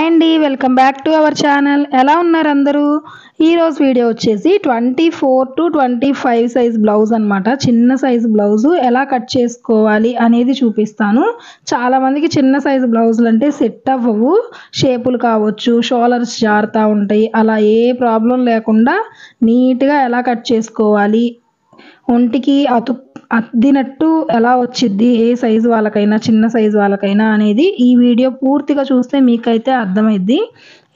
అండి, welcome back to our channel. ఎలా ఉన్నారు అందరూ? ఈరోజు వీడియో వచ్చేసి 24 to 25 సైజ్ బ్లౌజ్ అనమాట. చిన్న సైజ్ బ్లౌజు ఎలా కట్ చేసుకోవాలి అనేది చూపిస్తాను. చాలామందికి చిన్న సైజు బ్లౌజులు అంటే సెట్ అవ్వవు, షేపులు కావచ్చు, షోల్డర్స్ జారుతూ ఉంటాయి. అలా ఏ ప్రాబ్లం లేకుండా నీట్గా ఎలా కట్ చేసుకోవాలి, ఒంటికి అద్దినట్టు ఎలా వచ్చిద్ది ఏ సైజు వాళ్ళకైనా చిన్న సైజు వాళ్ళకైనా అనేది ఈ వీడియో పూర్తిగా చూస్తే మీకైతే అర్థమైద్ది.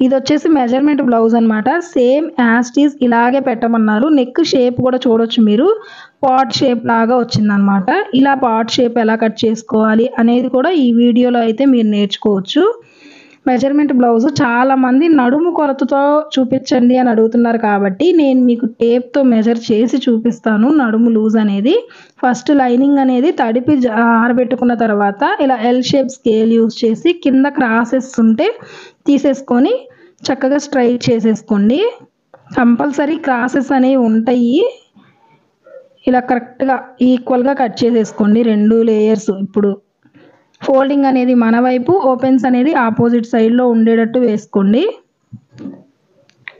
ఇది వచ్చేసి మెజర్మెంట్ బ్లౌజ్ అనమాట. సేమ్ యాజ్ ఇట్ ఈజ్ ఇలాగే పెట్టమన్నారు. నెక్ షేప్ కూడా చూడొచ్చు మీరు, పాట్ షేప్ లాగా వచ్చిందనమాట. ఇలా పాట్ షేప్ ఎలా కట్ చేసుకోవాలి అనేది కూడా ఈ వీడియోలో అయితే మీరు నేర్చుకోవచ్చు. మెజర్మెంట్ బ్లౌజ్ చాలామంది నడుము కొలతతో చూపించండి అని అడుగుతున్నారు, కాబట్టి నేను మీకు టేప్తో మెజర్ చేసి చూపిస్తాను. నడుము లూజ్ అనేది ఫస్ట్ లైనింగ్ అనేది తడిపి ఆరబెట్టుకున్న తర్వాత ఇలా ఎల్ షేప్ స్కేల్ యూజ్ చేసి కింద క్రాసెస్ ఉంటే తీసేసుకొని చక్కగా స్ట్రైట్ చేసేసుకోండి. కంపల్సరీ క్రాసెస్ అనేవి ఉంటాయి. ఇలా కరెక్ట్గా ఈక్వల్గా కట్ చేసేసుకోండి 2 లేయర్స్. ఇప్పుడు ఫోల్డింగ్ అనేది మన వైపు, ఓపెన్స్ అనేది ఆపోజిట్ సైడ్లో ఉండేటట్టు వేసుకోండి.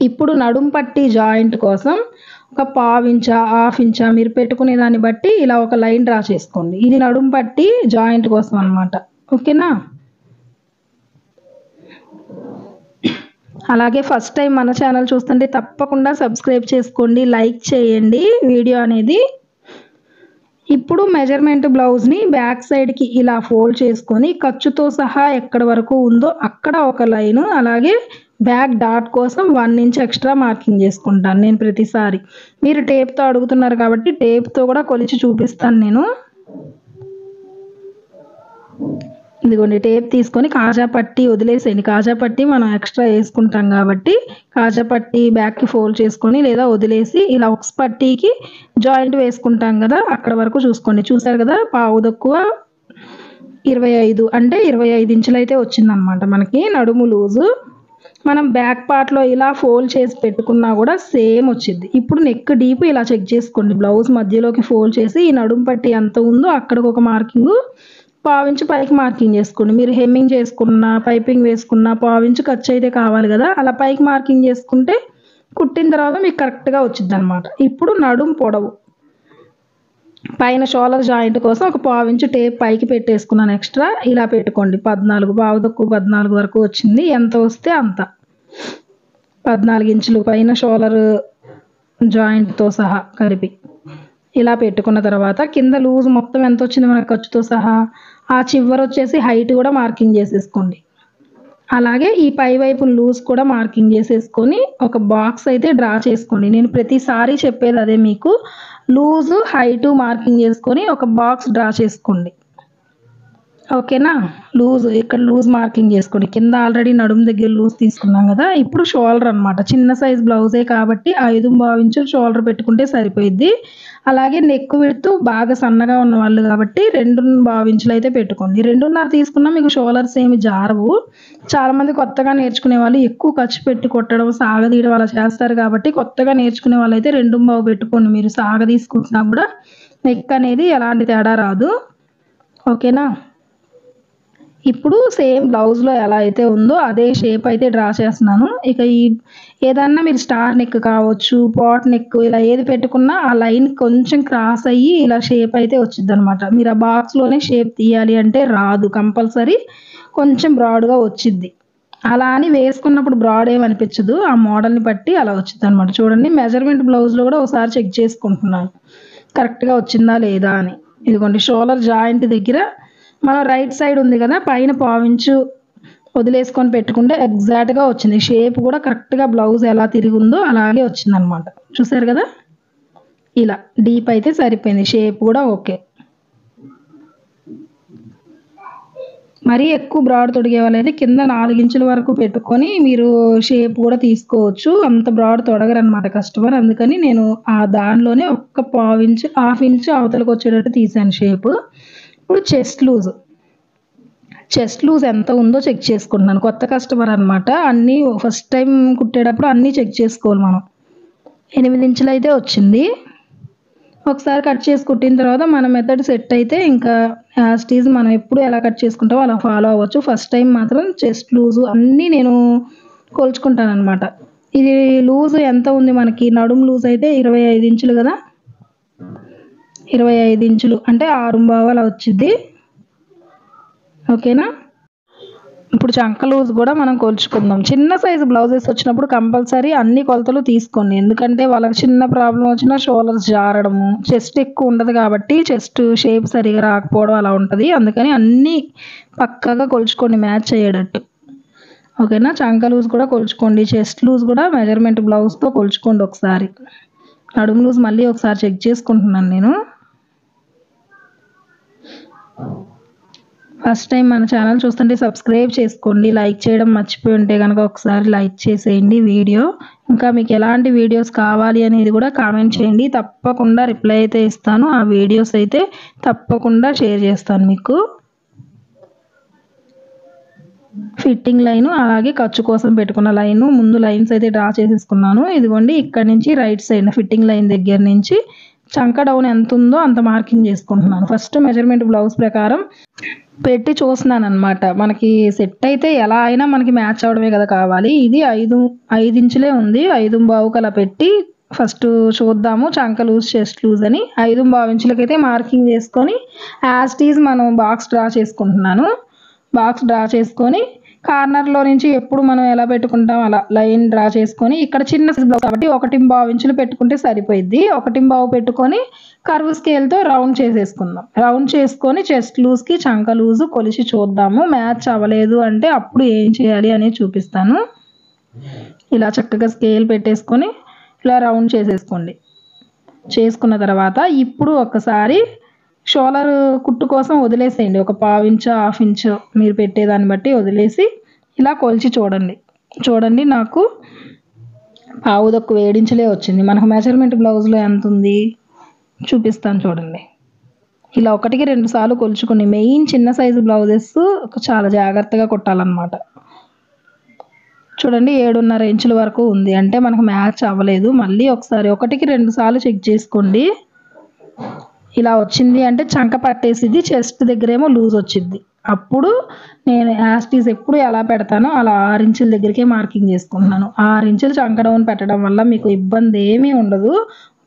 ఇప్పుడు నడుం పట్టి జాయింట్ కోసం ఒక 1/2 ఇంచా 1/2 ఇంచా మీరు పెట్టుకునే దాన్ని బట్టి ఇలా ఒక లైన్ డ్రా చేసుకోండి. ఇది నడుం పట్టి జాయింట్ కోసం అనమాట. ఓకేనా? అలాగే ఫస్ట్ టైం మన ఛానల్ చూస్తుంటే తప్పకుండా సబ్స్క్రైబ్ చేసుకోండి, లైక్ చేయండి వీడియో అనేది. ఇప్పుడు మెజర్మెంట్ బ్లౌజ్ని బ్యాక్ సైడ్కి ఇలా ఫోల్డ్ చేసుకొని ఖర్చుతో సహా ఎక్కడ వరకు ఉందో అక్కడ ఒక లైను, అలాగే బ్యాక్ డాట్ కోసం 1 ఇంచ్ ఎక్స్ట్రా మార్కింగ్ చేసుకుంటాను నేను ప్రతిసారి. మీరు టేప్తో అడుగుతున్నారు కాబట్టి టేప్తో కూడా కొలిచి చూపిస్తాను నేను. ఇదిగోండి, టేప్ తీసుకొని కాజా పట్టి వదిలేసేయండి. కాజా పట్టి మనం ఎక్స్ట్రా వేసుకుంటాం కాబట్టి కాజా పట్టి బ్యాక్కి ఫోల్డ్ చేసుకొని లేదా వదిలేసి ఇలా ఒక పట్టీకి జాయింట్ వేసుకుంటాం కదా, అక్కడ వరకు చూసుకోండి. చూసారు కదా, పావు తక్కువ 25 అంటే 25 ఇంచులు అయితే వచ్చిందనమాట మనకి నడుము లూజు. మనం బ్యాక్ పార్ట్లో ఇలా ఫోల్డ్ చేసి పెట్టుకున్నా కూడా సేమ్ వచ్చింది. ఇప్పుడు నెక్ డీప్ ఇలా చెక్ చేసుకోండి. బ్లౌజ్ మధ్యలోకి ఫోల్డ్ చేసి ఈ నడుము పట్టి ఎంత ఉందో అక్కడికి ఒక మార్కింగ్, 1/2 ఇంచు పైకి మార్కింగ్ చేసుకోండి. మీరు హెమ్మింగ్ చేసుకున్నా పైపింగ్ వేసుకున్నా 1/2 ఇంచు ఖర్చు అయితే కావాలి కదా, అలా పైకి మార్కింగ్ చేసుకుంటే కుట్టిన తర్వాత మీకు కరెక్ట్గా వచ్చింది అనమాట. ఇప్పుడు నడుం పొడవు పైన షోల్డర్ జాయింట్ కోసం ఒక 1/2 ఇంచు టేప్ పైకి పెట్టేసుకున్నాను ఎక్స్ట్రా. ఇలా పెట్టుకోండి. 14 పావు తక్కువ 14 వరకు వచ్చింది. ఎంత వస్తే అంత 14 ఇంచులు పైన షోల్డర్ జాయింట్తో సహా కలిపి ఇలా పెట్టుకున్న తర్వాత కింద లూజ్ మొత్తం ఎంత వచ్చింది మనకు ఖర్చుతో సహా, ఆ చివరి వచ్చేసి హైట్ కూడా మార్కింగ్ చేసేసుకోండి. అలాగే ఈ పై వైపు లూజ్ కూడా మార్కింగ్ చేసేసుకొని ఒక బాక్స్ అయితే డ్రా చేసుకోండి. నేను ప్రతిసారి చెప్పేది అదే మీకు. లూజు హైటు మార్కింగ్ చేసుకొని ఒక బాక్స్ డ్రా చేసుకోండి. ఓకేనా? లూజ్ ఇక్కడ లూజ్ మార్కింగ్ చేసుకోండి. కింద ఆల్రెడీ నడుము దగ్గర లూజ్ తీసుకున్నాం కదా. ఇప్పుడు షోల్డర్ అనమాట. చిన్న సైజ్ బ్లౌజే కాబట్టి 5.5 ఇంచులు షోల్డర్ పెట్టుకుంటే సరిపోయిద్ది. అలాగే నెక్ విడ్త్ బాగా సన్నగా ఉన్న వాళ్ళు కాబట్టి 2.5 ఇంచులు అయితే పెట్టుకోండి. 2.5 తీసుకున్నా మీకు షోల్డర్స్ ఏమి జారవు. చాలామంది కొత్తగా నేర్చుకునే వాళ్ళు ఎక్కువ ఖర్చు పెట్టి కొట్టడం సాగదీయడం అలా చేస్తారు కాబట్టి కొత్తగా నేర్చుకునే వాళ్ళు అయితే 2.5 పెట్టుకోండి. మీరు సాగదీసుకుంటున్నా కూడా నెక్ అనేది ఎలాంటి తేడా రాదు. ఓకేనా? ఇప్పుడు సేమ్ బ్లౌజ్లో ఎలా అయితే ఉందో అదే షేప్ అయితే డ్రా చేస్తున్నాను. ఇక ఈ ఏదన్నా మీరు స్టార్ నెక్ కావచ్చు, పాట్ నెక్, ఇలా ఏది పెట్టుకున్నా ఆ లైన్ కొంచెం క్రాస్ అయ్యి ఇలా షేప్ అయితే వచ్చింది అనమాట. మీరు ఆ బాక్స్లోనే షేప్ తీయాలి అంటే రాదు, కంపల్సరీ కొంచెం బ్రాడ్గా వచ్చిద్ది. అలా అని వేసుకున్నప్పుడు బ్రాడ్ ఏమనిపించదు, ఆ మోడల్ని బట్టి అలా వచ్చింది అనమాట. చూడండి, మెజర్మెంట్ బ్లౌజ్లో కూడా ఒకసారి చెక్ చేసుకుంటున్నాను కరెక్ట్గా వచ్చిందా లేదా అని. ఇదిగోండి, షోల్డర్ జాయింట్ దగ్గర మనం రైట్ సైడ్ ఉంది కదా, పైన 1/2 ఇంచు వదిలేసుకొని పెట్టుకుంటే ఎగ్జాక్ట్గా వచ్చింది. షేప్ కూడా కరెక్ట్గా బ్లౌజ్ ఎలా తిరిగి ఉందో అలాగే వచ్చింది అనమాట. చూసారు కదా, ఇలా డీప్ అయితే సరిపోయింది. షేప్ కూడా ఓకే. మరీ ఎక్కువ బ్రాడ్ తొడిగే వాళ్ళైతే కింద 4 ఇంచుల వరకు పెట్టుకొని మీరు షేప్ కూడా తీసుకోవచ్చు. అంత బ్రాడ్ తొడగరు అనమాట కస్టమర్. అందుకని నేను ఆ దానిలోనే ఒక్క 1/2 ఇంచు 1/2 ఇంచు అవతలకు వచ్చేటట్టు తీసాను షేప్. ఇప్పుడు చెస్ట్ లూజ్ ఎంత ఉందో చెక్ చేసుకుంటున్నాను. కొత్త కస్టమర్ అనమాట. అన్నీ ఫస్ట్ టైం కుట్టేటప్పుడు అన్నీ చెక్ చేసుకోవాలి మనం. 8 ఇంచులు అయితే వచ్చింది. ఒకసారి కట్ చేసి కుట్టిన తర్వాత మన మెథడ్ సెట్ అయితే ఇంకా యాజ్ ఇట్ ఈజ్ మనం ఎప్పుడు ఎలా కట్ చేసుకుంటామో అలా ఫాలో అవ్వచ్చు. ఫస్ట్ టైం మాత్రం చెస్ట్ లూజు అన్నీ నేను కొలుచుకుంటానన్నమాట. ఇది లూజు ఎంత ఉంది మనకి, నడుము లూజ్ అయితే 25 ఇంచులు కదా, 25 ఇంచులు అంటే 6 అలా వచ్చింది. ఓకేనా. ఇప్పుడు చంక లూజ్ కూడా మనం కొలుచుకుందాం. చిన్న సైజు బ్లౌజెస్ వచ్చినప్పుడు కంపల్సరీ అన్ని కొలతలు తీసుకోండి, ఎందుకంటే వాళ్ళకి చిన్న ప్రాబ్లం వచ్చినా షోల్డర్స్ జారడము, చెస్ట్ ఎక్కువ ఉండదు కాబట్టి చెస్ట్ షేప్ సరిగా రాకపోవడం అలా ఉంటుంది. అందుకని అన్నీ పక్కాగా కొలుచుకోండి మ్యాచ్ అయ్యేటట్టు. ఓకేనా. చంక లూజ్ కూడా కొలుచుకోండి, చెస్ట్ లూజ్ కూడా మెజర్మెంట్ బ్లౌజ్తో కొలుచుకోండి ఒకసారి. నడుము లూజ్ మళ్ళీ ఒకసారి చెక్ చేసుకుంటున్నాను నేను. ఫస్ట్ టైం మన ఛానల్ చూస్తుంటే సబ్స్క్రైబ్ చేసుకోండి, లైక్ చేయడం మర్చిపోయి ఉంటే కనుక ఒకసారి లైక్ చేసేయండి వీడియో. ఇంకా మీకు ఎలాంటి వీడియోస్ కావాలి అనేది కూడా కామెంట్ చేయండి, తప్పకుండా రిప్లై అయితే ఇస్తాను. ఆ వీడియోస్ అయితే తప్పకుండా షేర్ చేస్తాను మీకు. ఫిట్టింగ్ లైను అలాగే ఖర్చు కోసం పెట్టుకున్న లైను ముందు లైన్స్ అయితే డ్రా చేసేసుకున్నాను. ఇదిగోండి ఇక్కడ నుంచి రైట్ సైడ్ ఫిట్టింగ్ లైన్ దగ్గర నుంచి చంక డౌన్ ఎంత ఉందో అంత మార్కింగ్ చేసుకుంటున్నాను. ఫస్ట్ మెజర్మెంట్ బ్లౌజ్ ప్రకారం పెట్టి చూస్తున్నాను అనమాట. మనకి సెట్ అయితే ఎలా అయినా మనకి మ్యాచ్ అవడమే కదా కావాలి. ఇది 5 ఇంచులే ఉంది, 5.25 అలా పెట్టి ఫస్ట్ చూద్దాము చంక లూజ్ చెస్ట్ లూజ్ అని. 5.25 ఇంచులకైతే మార్కింగ్ చేసుకొని యాజ్ ఇట్ ఈజ్ మనం బాక్స్ డ్రా చేసుకుంటున్నాను. బాక్స్ డ్రా చేసుకొని కార్నర్లో నుంచి ఎప్పుడు మనం ఎలా పెట్టుకుంటాం అలా లైన్ డ్రా చేసుకొని, ఇక్కడ చిన్న సైజ్ బ్లౌజ్ కాబట్టి 1.25 ఇంచులు పెట్టుకుంటే సరిపోయిద్ది. 1.25 పెట్టుకొని కర్వ్ స్కేల్తో రౌండ్ చేసేసుకుందాం. రౌండ్ చేసుకొని చెస్ట్ లూజ్కి చంక లూజు కొలిచి చూద్దాము. మ్యాచ్ అవ్వలేదు అంటే అప్పుడు ఏం చేయాలి అనేది చూపిస్తాను. ఇలా చక్కగా స్కేల్ పెట్టేసుకొని ఇలా రౌండ్ చేసేసుకోండి. చేసుకున్న తర్వాత ఇప్పుడు ఒకసారి షోల్డర్ కుట్టు కోసం వదిలేసేయండి. ఒక 1/4 ఇంచు 1/2 ఇంచు మీరు పెట్టేదాన్ని బట్టి వదిలేసి ఇలా కొలిచి చూడండి. చూడండి నాకు 7 ఇంచులే వచ్చింది. మనకు మెజర్మెంట్ బ్లౌజ్లో ఎంత ఉంది చూపిస్తాను చూడండి. ఇలా 1కి 2 సార్లు కొలుచుకొని మెయిన్ చిన్న సైజు బ్లౌజెస్ చాలా జాగ్రత్తగా కుట్టాలన్నమాట. చూడండి 7.5 ఇంచుల వరకు ఉంది అంటే మనకు మ్యాచ్ అవ్వలేదు. మళ్ళీ ఒకసారి 1కి 2 సార్లు చెక్ చేసుకోండి. ఇలా వచ్చింది అంటే చంక పట్టేసిద్ది, చెస్ట్ దగ్గరేమో లూజ్ వచ్చింది. అప్పుడు నేను యాజ్ ఇట్ ఈజ్ ఎప్పుడు ఎలా పెడతానో అలా 6 ఇంచుల దగ్గరికే మార్కింగ్ చేసుకుంటున్నాను. 6 ఇంచులు చంక డౌన్ పెట్టడం వల్ల మీకు ఇబ్బంది ఏమీ ఉండదు.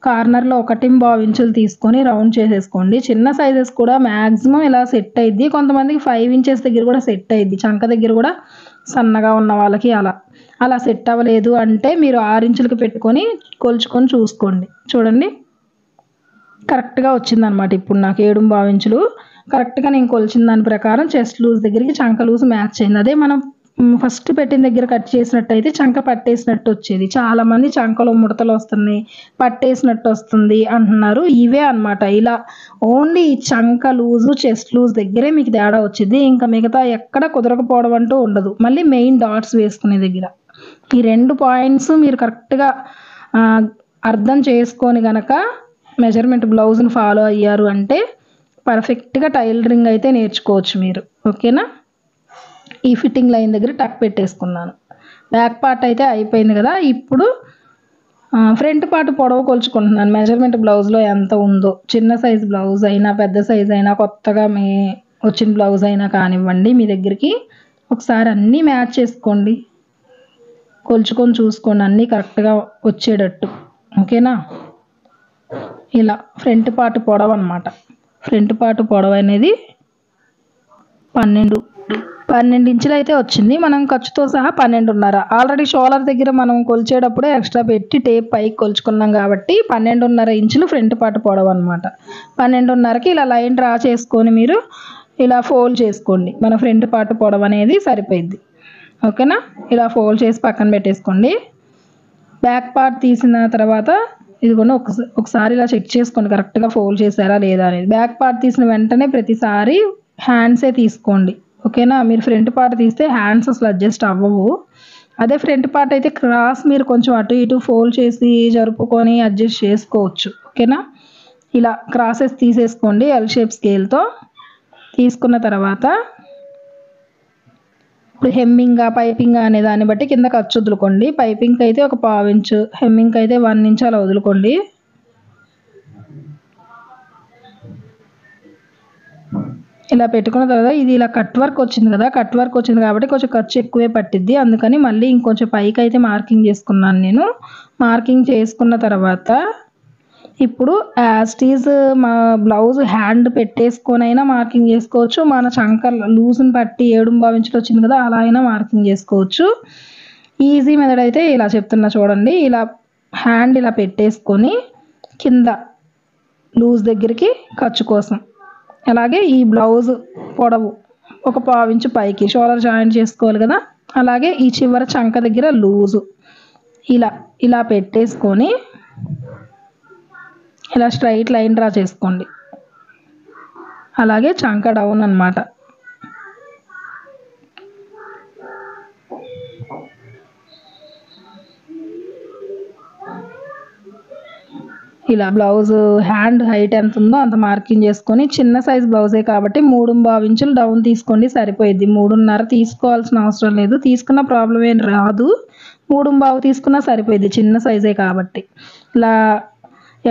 కార్నర్లో 1.25 ఇంచులు తీసుకొని రౌండ్ చేసేసుకోండి. చిన్న సైజెస్ కూడా మ్యాక్సిమం ఇలా సెట్ అయ్యిద్ది. కొంతమందికి 5 ఇంచెస్ దగ్గర కూడా సెట్ అయ్యిద్ది, చంక దగ్గర కూడా సన్నగా ఉన్న వాళ్ళకి అలా సెట్ అవ్వలేదు అంటే మీరు 6 ఇంచులకి పెట్టుకొని కొలుచుకొని చూసుకోండి. చూడండి కరెక్ట్గా వచ్చిందనమాట. ఇప్పుడు నాకు 7.25 ఇంచులు కరెక్ట్గా నేను కొలిచిన దాని ప్రకారం చెస్ట్ లూజ్ దగ్గరికి చంక లూజ్ మ్యాచ్ అయింది. అదే మనం ఫస్ట్ పెట్టిన దగ్గర కట్ చేసినట్టయితే చంక పట్టేసినట్టు వచ్చేది. చాలామంది చంకలో ముడతలు వస్తున్నాయి, పట్టేసినట్టు వస్తుంది అంటున్నారు. ఇవే అనమాట. ఇలా ఓన్లీ చంక లూజు చెస్ట్ లూజ్ దగ్గరే మీకు తేడా వచ్చింది. ఇంకా మిగతా ఎక్కడ కుదరకపోవడం అంటూ ఉండదు. మళ్ళీ మెయిన్ డాట్స్ వేసుకునే దగ్గర ఈ 2 పాయింట్స్ మీరు కరెక్ట్గా అర్థం చేసుకొని గనక మెజర్మెంట్ బ్లౌజ్ని ఫాలో అయ్యారు అంటే పర్ఫెక్ట్గా టైలరింగ్ అయితే నేర్చుకోవచ్చు మీరు. ఓకేనా. ఈ ఫిట్టింగ్ లైన్ దగ్గర టక్ పెట్టేసుకున్నాను. బ్యాక్ పార్ట్ అయితే అయిపోయింది కదా. ఇప్పుడు ఫ్రంట్ పార్ట్ పొడవు కొలుచుకుంటున్నాను. మెజర్మెంట్ బ్లౌజ్లో ఎంత ఉందో, చిన్న సైజ్ బ్లౌజ్ అయినా పెద్ద సైజ్ అయినా కొత్తగా మీ వచ్చిన బ్లౌజ్ అయినా కానివ్వండి, మీ దగ్గరికి ఒకసారి అన్నీ మ్యాచ్ చేసుకోండి, కొలుచుకొని చూసుకోండి అన్నీ కరెక్ట్గా వచ్చేటట్టు. ఓకేనా. ఇలా ఫ్రంట్ పార్ట్ పొడవు అనమాట. ఫ్రంట్ పార్ట్ పొడవు అనేది 12 ఇంచులు అయితే వచ్చింది. మనం ఖర్చుతో సహా 12.5. ఆల్రెడీ షోల్డర్ దగ్గర మనం కొలిచేటప్పుడే ఎక్స్ట్రా పెట్టి టేప్ పైకి కొలుచుకున్నాం కాబట్టి 12.5 ఇంచులు ఫ్రంట్ పార్ట్ పొడవు అనమాట. 12.5కి ఇలా లైన్ డ్రా చేసుకొని మీరు ఇలా ఫోల్డ్ చేసుకోండి. మన ఫ్రంట్ పార్ట్ పొడవు అనేది సరిపోయిద్ది. ఓకేనా. ఇలా ఫోల్డ్ చేసి పక్కన పెట్టేసుకోండి. బ్యాక్ పార్ట్ తీసిన తర్వాత ఇదిగోండి ఒకసారి ఇలా చెక్ చేసుకోండి కరెక్ట్గా ఫోల్డ్ చేశారా లేదా అనేది. బ్యాక్ పార్ట్ తీసిన వెంటనే ప్రతిసారి హ్యాండ్సే తీసుకోండి. ఓకేనా. మీరు ఫ్రంట్ పార్ట్ తీస్తే హ్యాండ్స్ అసలు అడ్జస్ట్ అవ్వవు. అదే ఫ్రంట్ పార్ట్ అయితే క్రాస్ మీరు కొంచెం అటు ఇటు ఫోల్డ్ చేసి జరుపుకొని అడ్జస్ట్ చేసుకోవచ్చు. ఓకేనా. ఇలా క్రాసెస్ తీసేసుకోండి ఎల్ షేప్ స్కేల్తో. తీసుకున్న తర్వాత ఇప్పుడు హెమ్మింగ్ పైపింగ్ అనే దాన్ని బట్టి కింద ఖర్చు వదులుకోండి. పైపింగ్కి అయితే ఒక 1/4 ఇంచు, హెమ్మింగ్కి అయితే 1 ఇంచు అలా వదులుకోండి. ఇలా పెట్టుకున్న తర్వాత ఇది ఇలా కట్ వర్క్ వచ్చింది కదా, కట్ వర్క్ వచ్చింది కాబట్టి కొంచెం ఖర్చు ఎక్కువే పట్టిద్ది. అందుకని మళ్ళీ ఇంకొంచెం పైకి అయితే మార్కింగ్ చేసుకున్నాను నేను. మార్కింగ్ చేసుకున్న తర్వాత ఇప్పుడు యాజ్ ఇట్ ఈజ్ మా బ్లౌజ్ హ్యాండ్ పెట్టేసుకొనైనా మార్కింగ్ చేసుకోవచ్చు. మన చంక లూజ్ని బట్టి 7.5 ఇంచులు వచ్చింది కదా, అలా అయినా మార్కింగ్ చేసుకోవచ్చు. ఈజీ మెథడ్ అయితే ఇలా చెప్తున్నా చూడండి. ఇలా హ్యాండ్ ఇలా పెట్టేసుకొని కింద లూజ్ దగ్గరికి ఖర్చు కోసం, అలాగే ఈ బ్లౌజ్ పొడవు ఒక 1/4 ఇంచు పైకి షోల్డర్ జాయింట్ చేసుకోవాలి కదా, అలాగే ఈ చివర చంక దగ్గర లూజు ఇలా ఇలా పెట్టేసుకొని ఇలా స్ట్రైట్ లైన్ డ్రా చేసుకోండి. అలాగే చంక డౌన్ అన్నమాట. ఇలా బ్లౌజ్ హ్యాండ్ హైట్ ఎంత ఉందో అంత మార్కింగ్ చేసుకొని, చిన్న సైజ్ బ్లౌజే కాబట్టి 3.5 ఇంచులు డౌన్ తీసుకోండి సరిపోయిద్ది. 3.5 తీసుకోవాల్సిన అవసరం లేదు, తీసుకున్న ప్రాబ్లం ఏం రాదు. 3.5 తీసుకున్నా సరిపోయిద్ది, చిన్న సైజే కాబట్టి. ఇలా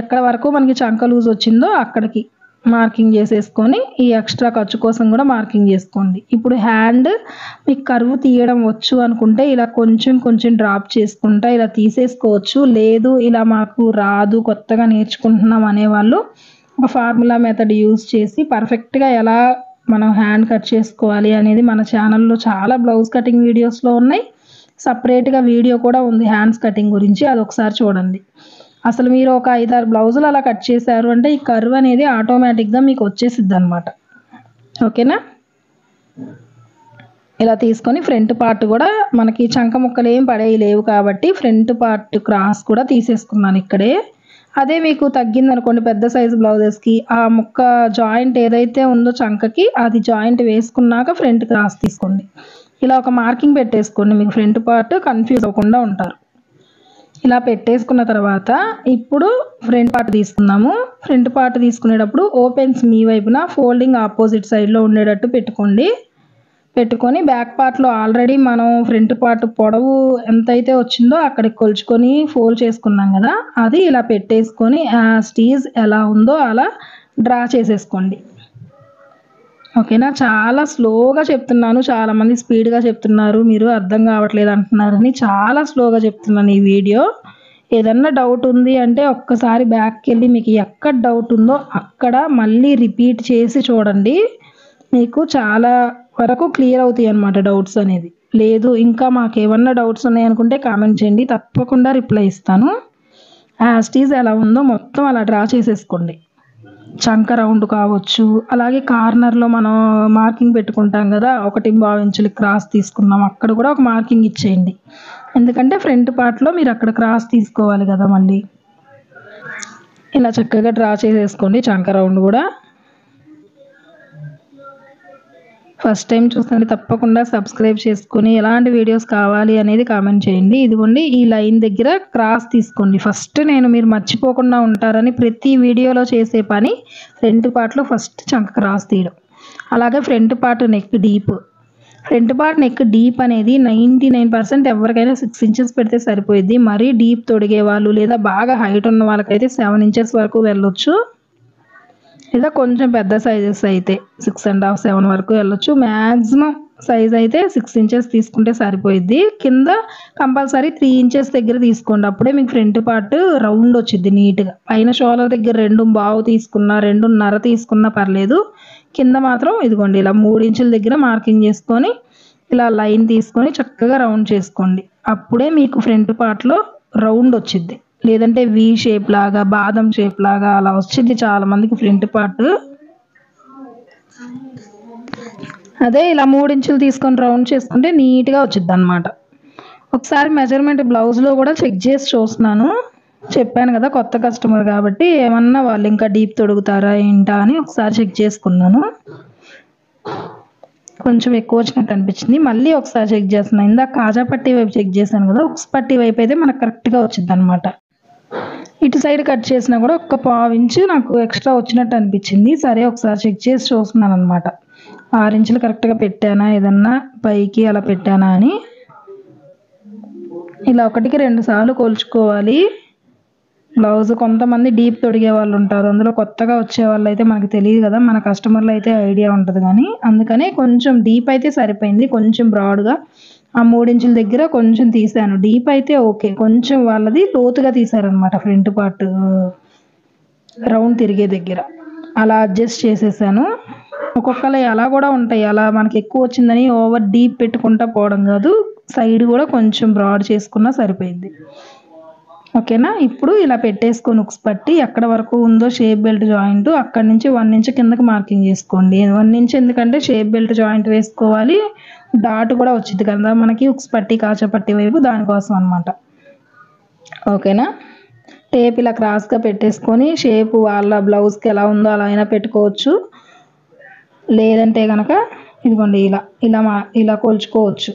ఎక్కడ వరకు మనకి చంక లూజ్ వచ్చిందో అక్కడికి మార్కింగ్ చేసేసుకొని ఈ ఎక్స్ట్రా ఖర్చు కోసం కూడా మార్కింగ్ చేసుకోండి. ఇప్పుడు హ్యాండ్ మీకు కర్వ్ తీయడం వచ్చు అనుకుంటే ఇలా కొంచెం కొంచెం డ్రాప్ చేసుకుంటా ఇలా తీసేసుకోవచ్చు. లేదు ఇలా మాకు రాదు కొత్తగా నేర్చుకుంటున్నాం అనేవాళ్ళు ఒక ఫార్ములా మెథడ్ యూజ్ చేసి పర్ఫెక్ట్గా ఎలా మనం హ్యాండ్ కట్ చేసుకోవాలి అనేది మన ఛానల్లో చాలా బ్లౌజ్ కటింగ్ వీడియోస్లో ఉన్నాయి. సపరేట్గా వీడియో కూడా ఉంది హ్యాండ్స్ కటింగ్ గురించి, అది ఒకసారి చూడండి. అసలు మీరు ఒక 5-6 బ్లౌజులు అలా కట్ చేశారు అంటే ఈ కర్వ్ అనేది ఆటోమేటిక్గా మీకు వచ్చేసిద్ది అనమాట. ఓకేనా? ఇలా తీసుకొని ఫ్రంట్ పార్ట్ కూడా మనకి చంక ముక్కలు ఏం పడేవి లేవు కాబట్టి ఫ్రంట్ పార్ట్ క్రాస్ కూడా తీసేసుకున్నాను ఇక్కడే. అదే మీకు తగ్గింది అనుకోండి పెద్ద సైజు బ్లౌజెస్కి, ఆ ముక్క జాయింట్ ఏదైతే ఉందో చంకకి అది జాయింట్ వేసుకున్నాక ఫ్రంట్ క్రాస్ తీసుకోండి. ఇలా ఒక మార్కింగ్ పెట్టేసుకోండి, మీకు ఫ్రంట్ పార్ట్ కన్ఫ్యూజ్ అవ్వకుండా ఉంటారు. ఇలా పెట్టేసుకున్న తర్వాత ఇప్పుడు ఫ్రంట్ పార్ట్ తీసుకుందాము. ఫ్రంట్ పార్ట్ తీసుకునేటప్పుడు ఓపెన్స్ మీ వైపున ఫోల్డింగ్ ఆపోజిట్ సైడ్లో ఉండేటట్టు పెట్టుకోండి. పెట్టుకొని బ్యాక్ పార్ట్లో ఆల్రెడీ మనం ఫ్రంట్ పార్ట్ పొడవు ఎంతైతే వచ్చిందో అక్కడికి కొలుచుకొని ఫోల్డ్ చేసుకున్నాం కదా, అది ఇలా పెట్టేసుకొని యాజ్ ఇట్ ఈజ్ ఎలా ఉందో అలా డ్రా చేసేసుకోండి. ఓకేనా? చాలా స్లోగా చెప్తున్నాను, చాలామంది స్పీడ్గా చెప్తున్నారు, మీరు అర్థం కావట్లేదు అంటున్నారని చాలా స్లోగా చెప్తున్నాను ఈ వీడియో. ఏదన్నా డౌట్ ఉంది అంటే ఒక్కసారి బ్యాక్కి వెళ్ళి మీకు ఎక్కడ డౌట్ ఉందో అక్కడ మళ్ళీ రిపీట్ చేసి చూడండి, మీకు చాలా వరకు క్లియర్ అవుతాయి అన్నమాట డౌట్స్ అనేది. లేదు ఇంకా మాకు ఏమన్నా డౌట్స్ ఉన్నాయనుకుంటే కామెంట్ చేయండి, తప్పకుండా రిప్లై ఇస్తాను. యాజ్ ఇట్ ఈజ్ ఎలా ఉందో మొత్తం అలా డ్రా చేసేసుకోండి. చంక రౌండ్ కావచ్చు, అలాగే కార్నర్లో మనం మార్కింగ్ పెట్టుకుంటాం కదా 1.5 ఇంచులు క్రాస్ తీసుకున్నాం, అక్కడ కూడా ఒక మార్కింగ్ ఇచ్చేయండి. ఎందుకంటే ఫ్రంట్ పార్ట్లో మీరు అక్కడ క్రాస్ తీసుకోవాలి కదా మళ్ళీ. ఇలా చక్కగా డ్రా చేసేసుకోండి చంక రౌండ్ కూడా. ఫస్ట్ టైం చూస్తుంటే తప్పకుండా సబ్స్క్రైబ్ చేసుకొని ఎలాంటి వీడియోస్ కావాలి అనేది కామెంట్ చేయండి. ఇదిగోండి ఈ లైన్ దగ్గర క్రాస్ తీసుకోండి. ఫస్ట్ నేను మీరు మర్చిపోకుండా ఉంటారని ప్రతి వీడియోలో చేసే పని ఫ్రంట్ పార్ట్లో ఫస్ట్ చంక క్రాస్ తీయడం. అలాగే front part neck deep, front part neck deep అనేది 99% ఎవరికైనా 6 ఇంచెస్ పెడితే సరిపోయిద్ది. మరీ డీప్ తొడిగే వాళ్ళు లేదా బాగా హైట్ ఉన్న వాళ్ళకైతే 7 ఇంచెస్ వరకు వెళ్ళొచ్చు, లేదా కొంచెం పెద్ద సైజెస్ అయితే 6.5, 7 వరకు వెళ్ళొచ్చు. మ్యాక్సిమం సైజ్ అయితే 6 ఇంచెస్ తీసుకుంటే సరిపోయిద్ది. కింద కంపల్సరీ 3 ఇంచెస్ దగ్గర తీసుకోండి, అప్పుడే మీకు ఫ్రంట్ పార్ట్ రౌండ్ వచ్చింది నీట్గా. పైన షోల్డర్ దగ్గర 2.5 తీసుకున్నా 2.5 తీసుకున్నా పర్లేదు, కింద మాత్రం ఇదిగోండి ఇలా 3 ఇంచుల దగ్గర మార్కింగ్ చేసుకొని ఇలా లైన్ తీసుకొని చక్కగా రౌండ్ చేసుకోండి, అప్పుడే మీకు ఫ్రంట్ పార్ట్లో రౌండ్ వచ్చిద్ది. లేదంటే వి షేప్ లాగా బాదం షేప్ లాగా అలా వచ్చింది చాలా మందికి ఫ్రంట్ పార్ట్. అదే ఇలా 3 ఇంచులు తీసుకొని రౌండ్ చేసుకుంటే నీట్గా వచ్చింది అనమాట. ఒకసారి మెజర్మెంట్ బ్లౌజ్లో కూడా చెక్ చేసి చూస్తున్నాను, చెప్పాను కదా కొత్త కస్టమర్ కాబట్టి ఏమన్నా వాళ్ళు ఇంకా డీప్ తొడుగుతారా ఏంటా అని ఒకసారి చెక్ చేసుకున్నాను. కొంచెం ఎక్కువ వచ్చినట్టు అనిపించింది, మళ్ళీ ఒకసారి చెక్ చేస్తున్నాను. ఇందాక కాజా పట్టీ వైపు చెక్ చేశాను కదా, ఉక్స్ పట్టీ వైపు అయితే మనకు కరెక్ట్గా వచ్చింది అనమాట. ఇటు సైడ్ కట్ చేసినా కూడా 1.5 ఇంచు నాకు ఎక్స్ట్రా వచ్చినట్టు అనిపించింది. సరే ఒకసారి చెక్ చేసి చూస్తున్నాను అనమాట, 6 ఇంచులు కరెక్ట్గా పెట్టానా, ఏదన్నా పైకి అలా పెట్టానా అని. ఇలా 1కి 2 సార్లు కొలుచుకోవాలి. బ్లౌజ్ కొంతమంది డీప్ తొడిగే వాళ్ళు ఉంటారు. అందులో కొత్తగా వచ్చే వాళ్ళు అయితే మనకు తెలియదు కదా, మన కస్టమర్లు అయితే ఐడియా ఉంటుంది. కానీ అందుకనే కొంచెం డీప్ అయితే సరిపోయింది. కొంచెం బ్రాడ్గా ఆ 3 ఇంచుల దగ్గర కొంచెం తీసాను. డీప్ అయితే ఓకే, కొంచెం వాళ్ళది లోతుగా తీసారనమాట. ఫ్రంట్ పార్ట్ రౌండ్ తిరిగే దగ్గర అలా అడ్జస్ట్ చేసేసాను. ఒక్కొక్కరు అలా కూడా ఉంటాయి. అలా మనకి ఎక్కువ వచ్చిందని ఓవర్ డీప్ పెట్టుకుంటా పోవడం కాదు, సైడ్ కూడా కొంచెం బ్రాడ్ చేసుకున్నా సరిపోయింది. ఓకేనా. ఇప్పుడు ఇలా పెట్టేసుకొని ఉక్స్ పట్టి ఎక్కడ వరకు ఉందో షేప్ బెల్ట్ జాయింట్ అక్కడి నుంచి 1 ఇంచ్ కిందకి మార్కింగ్ చేసుకోండి. 1 ఇంచ్ ఎందుకంటే షేప్ బెల్ట్ జాయింట్ వేసుకోవాలి, డాట్ కూడా వచ్చింది కదా మనకి ఉక్స్ పట్టి కాజా పట్టి వైపు, దానికోసం అనమాట. ఓకేనా. టేప్ ఇలా క్రాస్గా పెట్టేసుకొని షేప్ వాళ్ళ బ్లౌజ్కి ఎలా ఉందో అలా అయినా పెట్టుకోవచ్చు. లేదంటే కనుక ఇదిగోండి ఇలా కొలుచుకోవచ్చు.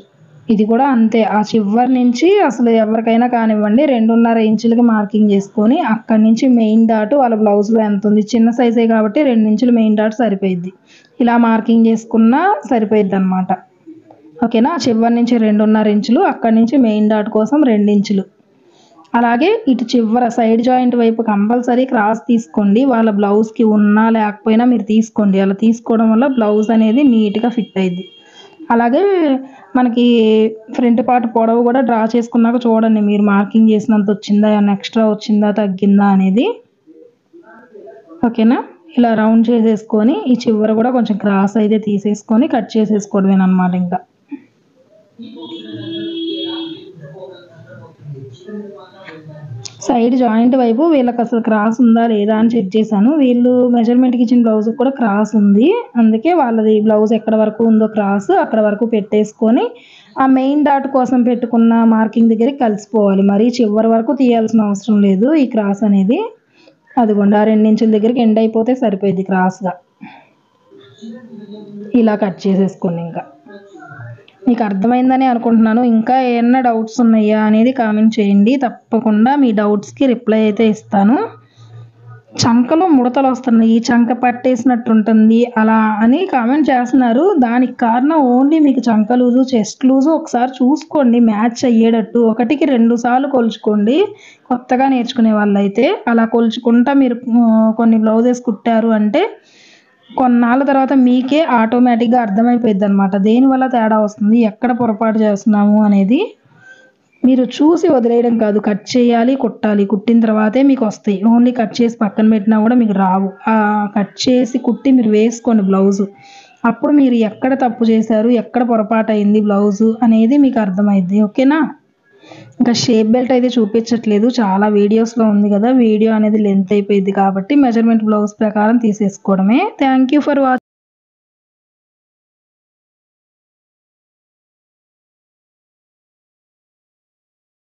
ఇది కూడా అంతే. ఆ చివరి నుంచి అసలు ఎవరికైనా కానివ్వండి 2.5 ఇంచులకి మార్కింగ్ చేసుకొని అక్కడి నుంచి మెయిన్ డాట్ వాళ్ళ బ్లౌజ్లో ఎంత ఉంది, చిన్న సైజే కాబట్టి 2 ఇంచులు మెయిన్ డాట్ సరిపోయిద్ది. ఇలా మార్కింగ్ చేసుకున్నా సరిపోయిద్ది అనమాట. ఓకేనా. చివరి నుంచి 2.5 ఇంచులు, అక్కడి నుంచి మెయిన్ డాట్ కోసం 2 ఇంచులు. అలాగే ఇటు చివర సైడ్ జాయింట్ వైపు కంపల్సరీ క్రాస్ తీసుకోండి. వాళ్ళ బ్లౌజ్కి ఉన్నా లేకపోయినా మీరు తీసుకోండి. అలా తీసుకోవడం వల్ల బ్లౌజ్ అనేది నీట్గా ఫిట్ అయ్యిద్ది. అలాగే మనకి ఫ్రంట్ పార్ట్ పొడవు కూడా డ్రా చేసుకున్నాక చూడండి మీరు మార్కింగ్ చేసినంత వచ్చిందా, ఏమన్నా ఎక్స్ట్రా వచ్చిందా తగ్గిందా అనేది. ఓకేనా. ఇలా రౌండ్ చేసేసుకొని ఈ చివర కూడా కొంచెం క్రాస్ అయితే తీసేసుకొని కట్ చేసేసుకోవడమేనమాట. ఇంకా సైడ్ జాయింట్ వైపు వీళ్ళకి అసలు క్రాస్ ఉందా లేదా అని చెక్ చేశాను. వీళ్ళు మెజర్మెంట్కి ఇచ్చిన బ్లౌజ్ కూడా క్రాస్ ఉంది. అందుకే వాళ్ళది బ్లౌజ్ ఎక్కడ వరకు ఉందో క్రాస్ అక్కడ వరకు పెట్టేసుకొని ఆ మెయిన్ డాట్ కోసం పెట్టుకున్న మార్కింగ్ దగ్గరికి కలిసిపోవాలి. మరీ చివరి వరకు తీయాల్సిన అవసరం లేదు ఈ క్రాస్ అనేది. అదిగోండి ఆ 2 ఇంచుల దగ్గరికి ఎండ్ అయిపోతే సరిపోయింది క్రాస్గా. ఇలా కట్ చేసేసుకోండి. ఇంకా మీకు అర్థమైందని అనుకుంటున్నాను. ఇంకా ఏమన్నా డౌట్స్ ఉన్నాయా అనేది కామెంట్ చేయండి. తప్పకుండా మీ డౌట్స్కి రిప్లై అయితే ఇస్తాను. చంకలో ముడతలు వస్తున్నాయి, చంక పట్టేసినట్టు ఉంటుంది అలా అని కామెంట్ చేస్తున్నారు. దానికి కారణం ఓన్లీ మీకు చంక లూజు చెస్ట్ లూజు ఒకసారి చూసుకోండి, మ్యాచ్ అయ్యేటట్టు 1కి 2 సార్లు కొలుచుకోండి. కొత్తగా నేర్చుకునే వాళ్ళైతే అలా కొలుచుకుంటా మీరు కొన్ని బ్లౌజెస్ కుట్టారు అంటే కొన్నాళ్ళ తర్వాత మీకే ఆటోమేటిక్గా అర్థమైపోయింది అనమాట, దేనివల్ల తేడా వస్తుంది, ఎక్కడ పొరపాటు చేస్తున్నాము అనేది. మీరు చూసి వదిలేయడం కాదు, కట్ చేయాలి, కుట్టాలి. కుట్టిన తర్వాతే మీకు వస్తాయి. ఓన్లీ కట్ చేసి పక్కన పెట్టినా కూడా మీకు రావు. కట్ చేసి కుట్టి మీరు వేసుకోండి బ్లౌజు. అప్పుడు మీరు ఎక్కడ తప్పు చేశారు, ఎక్కడ పొరపాటు అయింది బ్లౌజు అనేది మీకు అర్థమైద్ది. ఓకేనా. ఇంకా షేప్ బెల్ట్ అయితే చూపించట్లేదు, చాలా వీడియోస్లో ఉంది కదా, వీడియో అనేది లెంత్ అయిపోయింది కాబట్టి మెజర్మెంట్ బ్లౌజ్ ప్రకారం తీసేసుకోవడమే. Thank you for watching.